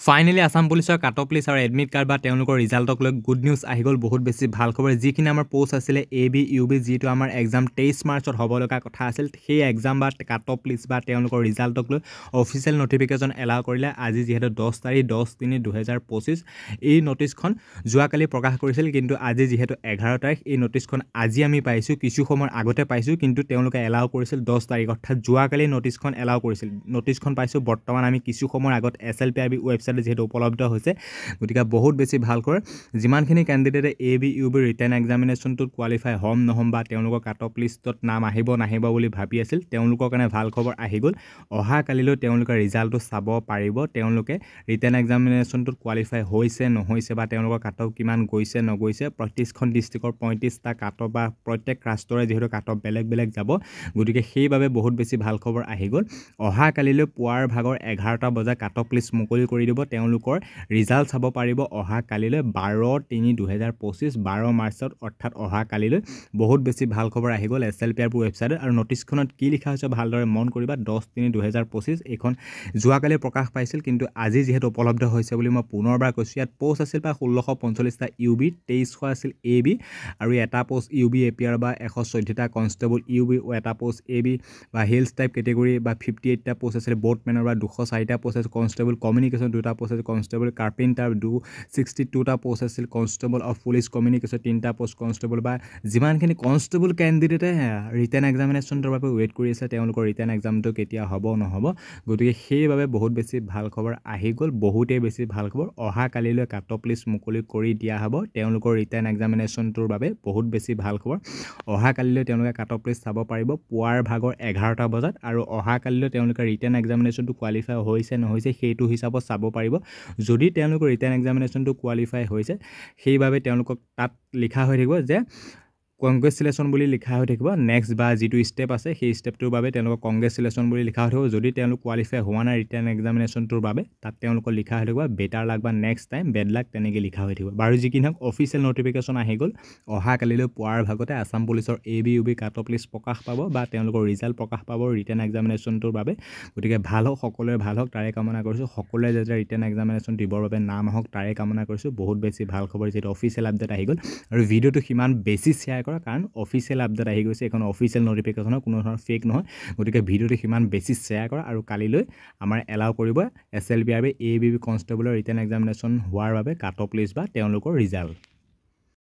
Finally Assam পুলিচৰ cut off list আৰু admit card বা তেওঁলোকৰ ৰিজাল্টক লৈ গুড নিউজ আহি গ'ল। বহুত বেছি ভাল খবৰ। যিখিনি আমাৰ পোষ্ট আছিলে AB UB যিটো আমাৰ এক্সাম 23 মাৰ্চত হ'ব লগা কথা আছিল, সেই এক্সাম বা কাট অফ লিষ্ট বা তেওঁলোকৰ ৰিজাল্টক লৈ অফিচিয়েল নটিফিকেশ্যন এলাউ কৰিলে। আজি যিহেতু 10 তাৰিখ 10/3/2025 এই নটিছখন যোৱাকালি প্ৰকাশ কৰিছিল, কিন্তু আজি যিহেতু 11 তাৰিখ এই নটিছখন আজি আমি পাইছোঁ, কিছু সময়ৰ আগতে পাইছোঁ, কিন্তু তেওঁলোকে এলাউ কৰিছিল 10 তাৰিখ অৰ্থাৎ যোৱাকালি নটিছখন এলাউ কৰিছিল। নটিছখন পাইছোঁ বৰ্তমান আমি কিছু সময়ৰ আগত SLPIB ৱেবছাইট যেহেতু উপলব্ধ হৈছে, গতিকে বহুত বেছি ভাল কৰে। যিমানখিনি কেণ্ডিডেটে AB UB ৰিটেন এক্সামিনেশ্যনটোত কোৱালিফাই হ'ম নহ'ম বা তেওঁলোকৰ কাট অফ লিষ্টত নাম আহিব নাহিব বুলি ভাবি আছিল, তেওঁলোকৰ কাৰণে ভাল খবৰ আহি গ'ল। অহা কালিলৈ তেওঁলোকে ৰিজাল্টটো চাব পাৰিব। তেওঁলোকে ৰিটেন এক্সামিনেশ্যনটোত কোৱালিফাই হৈছে নহৈছে বা তেওঁলোকৰ কাট অফ কিমান গৈছে নগৈছে, প্ৰতিখন ডিষ্ট্ৰিক্টৰ 35টা কাট অফ বা প্ৰত্যেক ৰাষ্ট্ৰৰে যিহেতু কাট অফ বেলেগ বেলেগ যাব, গতিকে সেইবাবে বহুত বেছি ভাল খবৰ আহি গ'ল। অহা কালিলৈ পুৱাৰ ভাগৰ 11টা বজাত কাট অফ লিষ্ট মুকলি কৰি দিব। তেওঁলোকৰ ৰিজাল্ট চাব পাৰিব অহা কালিলৈ 12/3/2025 12 মাৰ্চত, অৰ্থাৎ অহা কালিলৈ। বহুত বেছি ভাল খবৰ আহি গ'ল SLPIB ৱেবছাইটত। আৰু নটিছখনত কি লিখা হৈছে ভালদৰে মন কৰিবা। 10/3/2025 এইখন যোৱাকালি প্ৰকাশ পাইছিল, কিন্তু আজি যিহেতু উপলব্ধ হৈছে বুলি মই পুনৰবাৰ কৈছোঁ। ইয়াত পোষ্ট আছিল বা 1645টা UB, 2300 আছিল AB, আৰু এটা পোষ্ট UB APR বা 114টা কনষ্টেবল UB, এটা পোষ্ট AB বা হিলছ টাইপ কেটেগৰী বা 58টা পোষ্ট আছিল বোটমেনৰ বা 204টা পোষ্ট আছিল কনষ্টেবল কমিউনিকেশ্যন, 2টা পোষ্ট আছিল কনষ্টেবল কাৰ্পেণ্টাৰ, 62টা পোষ্ট আছিল কনষ্টেবল অফ পুলিচ কমিউনিকেশ্যন, 3টা পোষ্ট কনষ্টেবল বা যিমানখিনি কনষ্টেবল কেণ্ডিডেটে ৰিটেন এক্সামিনেশ্যনটোৰ বাবে ৱেইট কৰি আছে, তেওঁলোকৰ ৰিটেন এক্সামটো কেতিয়া হ'ব নহ'ব, গতিকে সেইবাবে বহুত বেছি ভাল খবৰ আহি গ'ল। বহুতেই বেছি ভাল খবৰ। অহা কালিলৈ কাট অফ লিষ্ট মুকলি কৰি দিয়া হ'ব তেওঁলোকৰ ৰিটেন এক্সামিনেশ্যনটোৰ বাবে। বহুত বেছি ভাল খবৰ। অহা কালিলৈ তেওঁলোকে কাট অফ লিষ্ট চাব পাৰিব পুৱাৰ ভাগৰ 11টা বজাত, আৰু অহা কালিলৈ তেওঁলোকে ৰিটেন এক্সামিনেশ্যনটো কোৱালিফাই হৈছে নহৈছে সেইটো হিচাপত চাব পাৰিব। যদি তেওঁলোকৰ ৰিটেন এক্সামিনেশ্যনটো কোৱালিফাই হৈছে, সেইবাবে তেওঁলোকক তাত লিখা হৈ থাকিব যে কংগ্ৰেচুলেশ্যন বুলি লিখা হৈ থাকিব। নেক্সট বা যিটো ষ্টেপ আছে সেই ষ্টেপটোৰ বাবে তেওঁলোকক কংগ্ৰেচুলেশ্যন বুলি লিখা হৈ থাকিব। যদি তেওঁলোক কোৱালিফাই হোৱা নাই ৰিটেন এক্সামিনেশ্যনটোৰ বাবে, তাত তেওঁলোকৰ লিখা হৈ থাকিব বেটাৰ লাক বা নেক্সট টাইম বেড লাক, তেনেকৈ লিখা হৈ থাকিব। বাৰু যি কি নহওক অফিচিয়েল নটিফিকেশ্যন আহি গ'ল। অহা কালিলৈ পুৱাৰ ভাগতে আসাম পুলিচৰ AB UB cut off list প্ৰকাশ পাব বা তেওঁলোকৰ ৰিজাল্ট প্ৰকাশ পাব ৰিটেন এক্সামিনেশ্যনটোৰ বাবে। গতিকে ভাল হওক, সকলোৰে ভাল হওক তাৰে কামনা কৰিছোঁ। সকলোৱে যাতে ৰিটেন এক্সামিনেশ্যন দিবৰ বাবে নাম আহক তাৰে কামনা কৰিছোঁ। বহুত বেছি ভাল খবৰ যিহেতু অফিচিয়েল আপডেট আহি গ'ল। আৰু ভিডিঅ'টো সিমান বেছি শ্বেয়াৰ কৰা, কাৰণ অফিচিয়েল আপডেট আহি গৈছে, এখন অফিচিয়েল নটিফিকেশ্যন হয়, কোনো ধৰণৰ ফেক নহয়। গতিকে ভিডিঅ'টো সিমান বেছি শ্বেয়াৰ কৰা। আৰু কালিলৈ আমাৰ এলাউ কৰিব SLPIB AB কনষ্টেবলৰ ৰিটেন এক্সামিনেশ্যন হোৱাৰ বাবে কাট অফ লিষ্ট বা তেওঁলোকৰ ৰিজাল্ট।